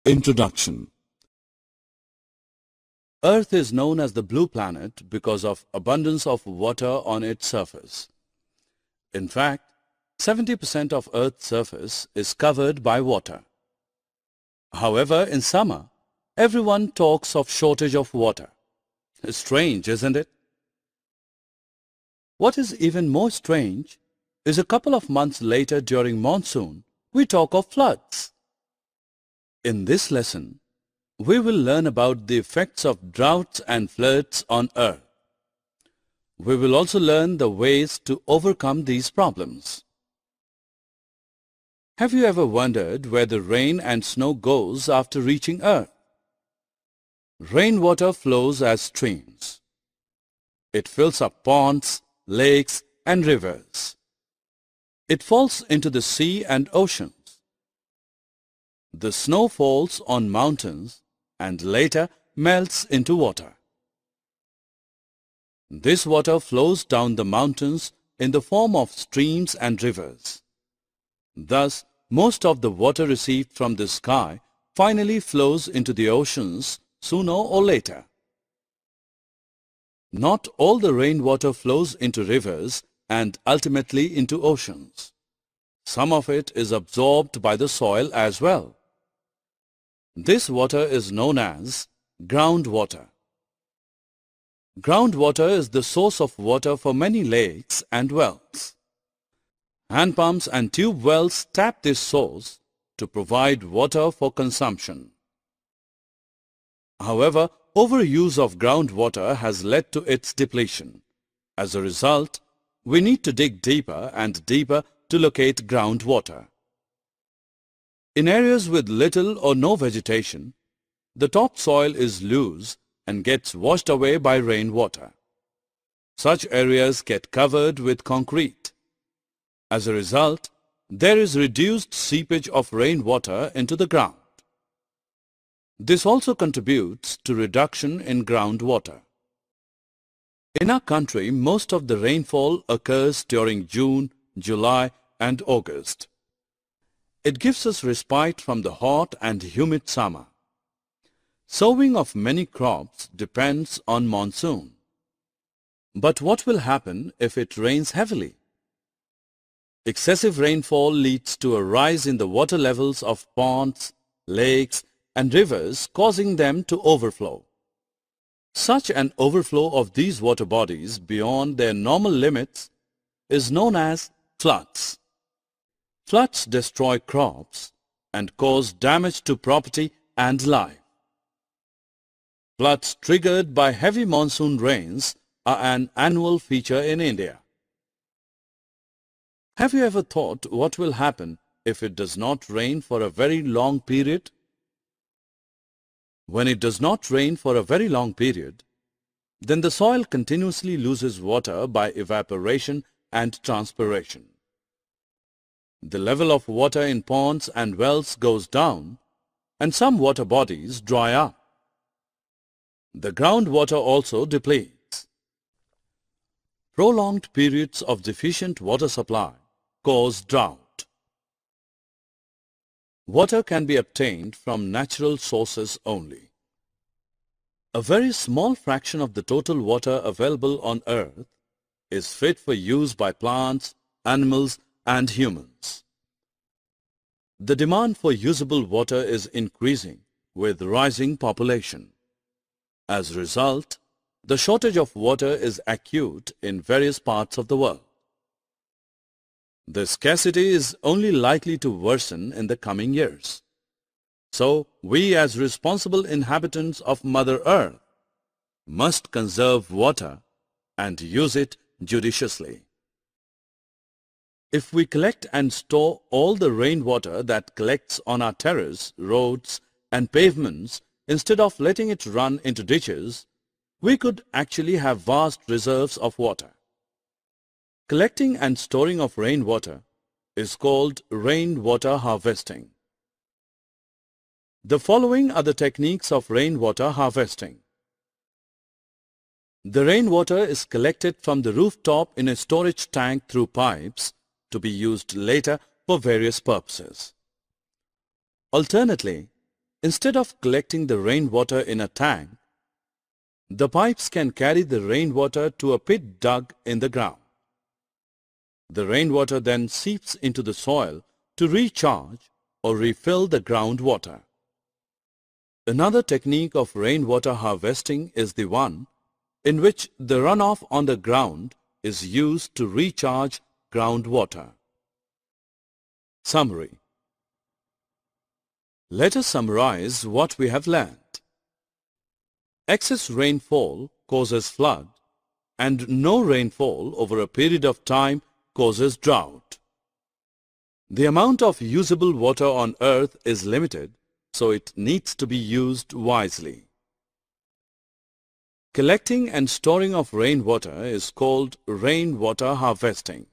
Introduction. Earth is known as the blue planet because of abundance of water on its surface. In fact, 70% of Earth's surface is covered by water. However, in summer, everyone talks of shortage of water. Strange, isn't it? What is even more strange is a couple of months later during monsoon, we talk of floods. In this lesson, we will learn about the effects of droughts and floods on Earth. We will also learn the ways to overcome these problems. Have you ever wondered where the rain and snow goes after reaching Earth? Rainwater flows as streams. It fills up ponds, lakes, and rivers. It falls into the sea and oceans. The snow falls on mountains and later melts into water. This water flows down the mountains in the form of streams and rivers. Thus, most of the water received from the sky finally flows into the oceans sooner or later. Not all the rainwater flows into rivers and ultimately into oceans. Some of it is absorbed by the soil as well. This water is known as groundwater. Groundwater is the source of water for many lakes and wells. Hand pumps and tube wells tap this source to provide water for consumption. However, overuse of groundwater has led to its depletion. As a result, we need to dig deeper and deeper to locate groundwater. In areas with little or no vegetation, the topsoil is loose and gets washed away by rainwater. Such areas get covered with concrete. As a result, there is reduced seepage of rainwater into the ground. This also contributes to reduction in groundwater. In our country, most of the rainfall occurs during June, July, and August. It gives us respite from the hot and humid summer. Sowing of many crops depends on monsoon. But what will happen if it rains heavily? Excessive rainfall leads to a rise in the water levels of ponds, lakes, and rivers, causing them to overflow. Such an overflow of these water bodies beyond their normal limits is known as floods. Floods destroy crops and cause damage to property and life. Floods triggered by heavy monsoon rains are an annual feature in India. Have you ever thought what will happen if it does not rain for a very long period? When it does not rain for a very long period, then the soil continuously loses water by evaporation and transpiration. The level of water in ponds and wells goes down, and some water bodies dry up. The groundwater also depletes. Prolonged periods of deficient water supply cause drought. Water can be obtained from natural sources only. A very small fraction of the total water available on Earth is fit for use by plants, animals, and humans. The demand for usable water is increasing with rising population. As a result, the shortage of water is acute in various parts of the world. The scarcity is only likely to worsen in the coming years. So, we as responsible inhabitants of Mother Earth must conserve water and use it judiciously. If we collect and store all the rainwater that collects on our terraces, roads, and pavements instead of letting it run into ditches, we could actually have vast reserves of water. Collecting and storing of rainwater is called rainwater harvesting. The following are the techniques of rainwater harvesting. The rainwater is collected from the rooftop in a storage tank through pipes to be used later for various purposes. Alternately, Instead of collecting the rainwater in a tank, the pipes can carry the rainwater to a pit dug in the ground. The rainwater then seeps into the soil to recharge or refill the groundwater. Another technique of rainwater harvesting is the one in which the runoff on the ground is used to recharge groundwater. Summary. Let us summarize what we have learned. Excess rainfall causes flood, and no rainfall over a period of time causes drought. The amount of usable water on earth is limited, so it needs to be used wisely. Collecting and storing of rainwater is called rainwater harvesting.